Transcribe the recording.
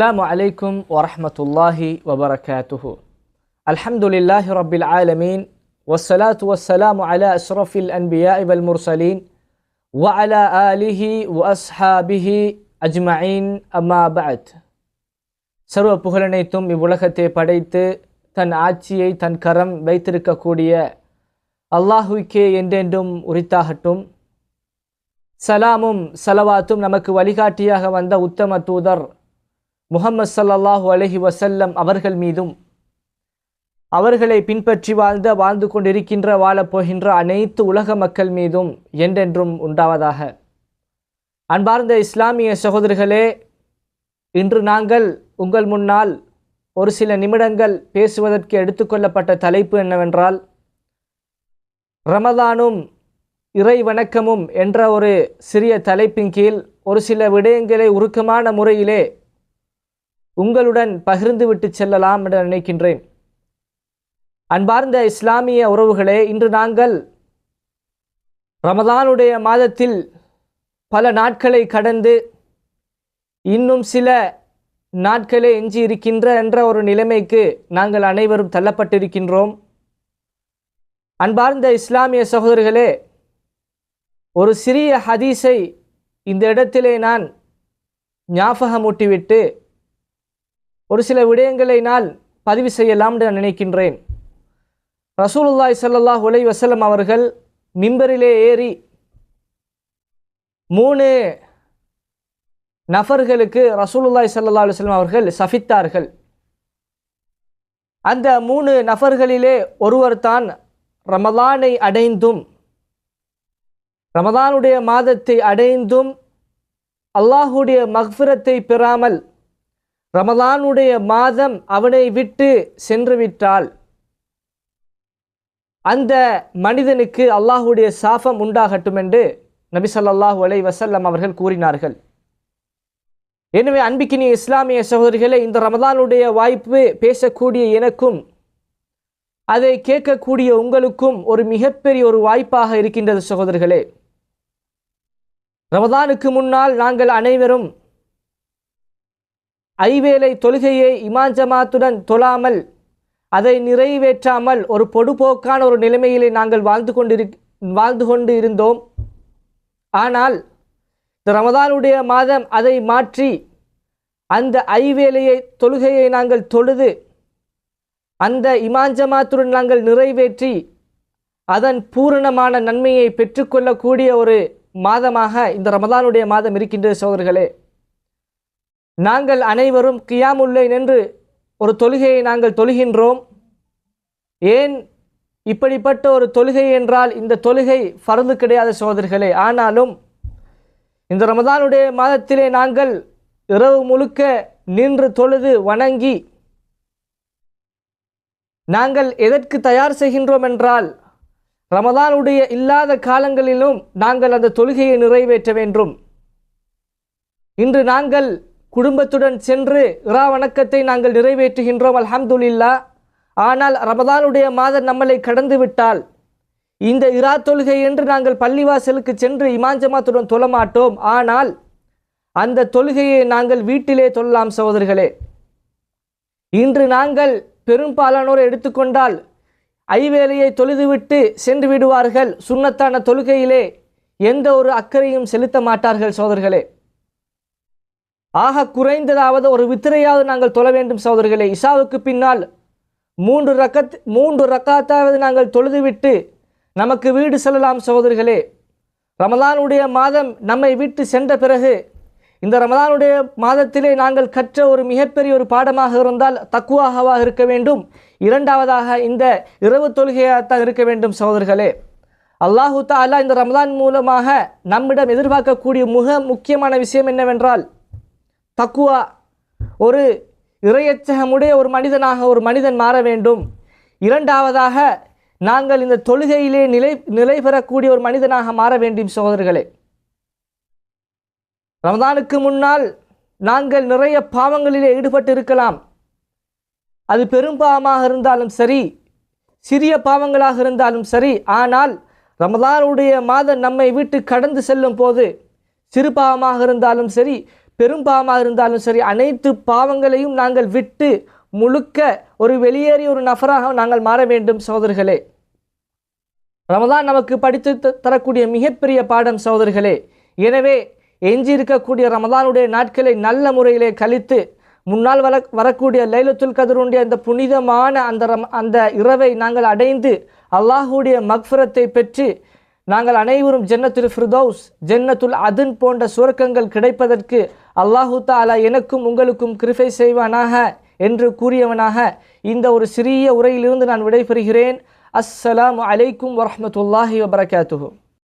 அஸ்ஸலாமு அலைக்கும் வரஹ்மத்துல்லாஹி வபரகாத்துஹு. அல்ஹம்துலில்லாஹி ரப்பில் ஆலமீன் வஸ்ஸலாத்து வஸ்ஸலாமு அலா அஷ்ரஃபில் அன்பியாஇ வல் முர்சலீன் வ அலா ஆலிஹி வ அஸ்ஹாபிஹி அஜ்மஈன். அம்மா பஅத். சர்வ புகழனைத்தும் இவ்வுலகத்தை படைத்து தன் ஆட்சியை தன் கரம் வைத்திருக்கக்கூடிய அல்லாஹுக்கே என்றென்றும் உரித்தாகட்டும். சலாமும் சலவாத்தும் நமக்கு வழிகாட்டியாக வந்த உத்தம தூதர் முஹம்மது ஸல்லல்லாஹு அலைஹி வஸல்லம் அவர்கள் மீதும் அவர்களை பின்பற்றி வாழ்ந்து கொண்டிருக்கின்ற வாழப்போகின்ற அனைத்து உலக மக்கள் மீதும் என்றென்றும் உண்டாவதாக. அன்பார்ந்த இஸ்லாமிய சகோதரர்களே, இன்று நாங்கள் உங்கள் முன்னால் ஒரு சில நிமிடங்கள் பேசுவதற்கு எடுத்துக்கொள்ளப்பட்ட தலைப்பு என்னவென்றால், ரமதானும் இறை வணக்கமும் என்ற ஒரு சிறிய தலைப்பின் கீழ் ஒரு சில விடயங்களை உருக்கமான முறையிலே உங்களுடன் பகிர்ந்து விட்டு செல்லலாம் என்று நினைக்கின்றேன். அன்பார்ந்த இஸ்லாமிய உறவுகளே, இன்று நாங்கள் ரமதானுடைய மாதத்தில் பல நாட்களை கடந்து இன்னும் சில நாட்களே எஞ்சி இருக்கின்ற என்ற ஒரு நிலைமைக்கு நாங்கள் அனைவரும் தள்ளப்பட்டிருக்கின்றோம். அன்பார்ந்த இஸ்லாமிய சகோதரர்களே, ஒரு சிறிய ஹதீஸை இந்த இடத்திலே நான் ஞாபகமூட்டிவிட்டு ஒரு சில விடயங்களை நான் பதிவு செய்யலாம் என்று நினைக்கின்றேன். ரசூலுல்லாஹி ஸல்லல்லாஹு அலைஹி வஸல்லம் அவர்கள் மிம்பரிலே ஏறி 3 நபர்களுக்கு ரசூலுல்லாஹி ஸல்லல்லாஹு அலைஹி வஸல்லம் அவர்கள் சபித்தார்கள். அந்த 3 நபர்களிலே ஒருவர் தான் ரமலானை அடைந்தும் ரமதானுடைய மாதத்தை அடைந்தும் அல்லாஹுடைய மக்ஃபிரத்தை பெறாமல் ரமதானுடைய மாதம் அவனை விட்டு சென்று விட்டால் அந்த மனிதனுக்கு அல்லாஹுடைய சாபம் உண்டாகட்டும் என்று நபி ஸல்லல்லாஹு அலைஹி வஸல்லம் அவர்கள் கூறினார்கள். எனவே அன்பிக்கினிய இஸ்லாமிய சகோதரிகளே, இந்த ரமதானுடைய வாய்ப்பு பேசக்கூடிய எனக்கும் அதை கேட்கக்கூடிய உங்களுக்கும் ஒரு மிகப்பெரிய ஒரு வாய்ப்பாக இருக்கின்றது சகோதரர்களே. ரமதானுக்கு முன்னால் நாங்கள் அனைவரும் ஐவேளை தொழுகையை இமாம் ஜமாத்துடன் தொழாமல் அதை நிறைவேற்றாமல் ஒரு பொடுபோக்கான ஒரு நிலைமையிலே நாங்கள் வாழ்ந்து கொண்டு இருந்தோம். ஆனால் இந்த ரமதானுடைய மாதம் அதை மாற்றி அந்த ஐவேளையை தொழுகையை நாங்கள் தொழுது அந்த இமாம் ஜமாத்துடன் நாங்கள் நிறைவேற்றி அதன் பூரணமான நன்மையை பெற்றுக்கொள்ளக்கூடிய ஒரு மாதமாக இந்த ரமதானுடைய மாதம் இருக்கின்றது சகோதரர்களே. நாங்கள் அனைவரும் கியாமுல் லைல் என்று ஒரு தொழுகையை நாங்கள் தொழுகின்றோம். ஏன் இப்படிப்பட்ட ஒரு தொழுகை என்றால் இந்த தொழுகை ஃபர்து கிடையாது சகோதரர்களே. ஆனாலும் இந்த ரமதானுடைய மாதத்திலே நாங்கள் இரவு முழுக்க நின்று தொழுது வணங்கி நாங்கள் எதற்கு தயார் செய்கின்றோம் என்றால், ரமதானுடைய இல்லாத காலங்களிலும் நாங்கள் அந்த தொழுகையை நிறைவேற்ற வேண்டும். இன்று நாங்கள் குடும்பத்துடன் சென்று இரா வணக்கத்தை நாங்கள் நிறைவேற்றுகின்றோம், அல்ஹம்துலில்லாஹ். ஆனால் ரமதானுடைய மாதம் நம்மளை கடந்து விட்டால் இந்த இரா தொழுகை என்று நாங்கள் பள்ளிவாசலுக்கு சென்று இமாம் ஜமாத்துடன் தொழமாட்டோம். ஆனால் அந்த தொழுகையை நாங்கள் வீட்டிலே தொழலாம் சகோதரர்களே. இன்று நாங்கள் பெரும்பாலானோரை எடுத்துக்கொண்டால் ஐவேளையை தொழுதுவிட்டு சென்று விடுவார்கள். சுன்னத்தான தொழுகையிலே எந்த ஒரு அக்கறையும் செலுத்த மாட்டார்கள் சகோதரர்களே. ஆக குறைந்ததாவது ஒரு வித்திரையாவது நாங்கள் தொழ வேண்டும் சகோதரர்களே. இஷாவுக்கு பின்னால் 3 ரக்காத்தாவது நாங்கள் தொழுதுவிட்டு நமக்கு வீடு செல்லலாம் சகோதரர்களே. ரமதானுடைய மாதம் நம்மை விட்டு சென்ற பிறகு இந்த ரமதானுடைய மாதத்திலே நாங்கள் கற்ற ஒரு மிகப்பெரிய ஒரு பாடமாக இருந்தால் தக்குவாகவாக இருக்க வேண்டும். இரண்டாவதாக இந்த இரவு தொழுகையாகத்தான் இருக்க வேண்டும் சகோதரர்களே. அல்லாஹு தஆலா இந்த ரமதான் மூலமாக நம்மிடம் எதிர்பார்க்கக்கூடிய மிக முக்கியமான விஷயம் என்னவென்றால் தக்குவா. ஒரு இறையச்சகமுடைய ஒரு மனிதனாக ஒரு மனிதன் மாற வேண்டும். இரண்டாவதாக நாங்கள் இந்த தொழுகையிலே நிலை பெறக்கூடிய ஒரு மனிதனாக மாற வேண்டும் சகோதரர்களே. ரமதானுக்கு முன்னால் நாங்கள் நிறைய பாவங்களிலே ஈடுபட்டு இருக்கலாம். அது பெரும் பாவமாக இருந்தாலும் சரி, சிறிய பாவங்களாக இருந்தாலும் சரி. ஆனால் ரமதானுடைய மாதம் நம்மை விட்டு கடந்து செல்லும் போது சிறு பாவமாக இருந்தாலும் சரி, பெரும் பாவமாக இருந்தாலும் சரி அனைத்து பாவங்களையும் நாங்கள் விட்டு முழுக்க ஒரு வெளியேறிய ஒரு நபராக நாங்கள் மாற வேண்டும் சகோதரர்களே. ரமதான் நமக்கு படித்து தரக்கூடிய மிகப்பெரிய பாடம் சகோதரர்களே. எனவே எஞ்சி இருக்கக்கூடிய ரமதானுடைய நாட்களை நல்ல முறையிலே கழித்து முன்னால் வரக்கூடிய லைலத்துல் கத்ருடைய அந்த புனிதமான அந்த இரவை நாங்கள் அடைந்து அல்லாஹுடைய மக்ஃபிரத்தை பெற்று நாங்கள் அனைவரும் ஜன்னத்துல் ஃபிர்தௌஸ் ஜன்னத்துல் அதன் போன்ற சுவர்க்கங்கள் கிடைப்பதற்கு அல்லாஹு தஆலா எனக்கும் உங்களுக்கும் கிருபை செய்வானாக என்று கூறியவனாக இந்த ஒரு சிறிய உரையிலிருந்து நான் விடைபெறுகிறேன். அஸ்ஸலாமு அலைக்கும் வரஹ்மத்துல்லாஹி வபரகாத்துஹு.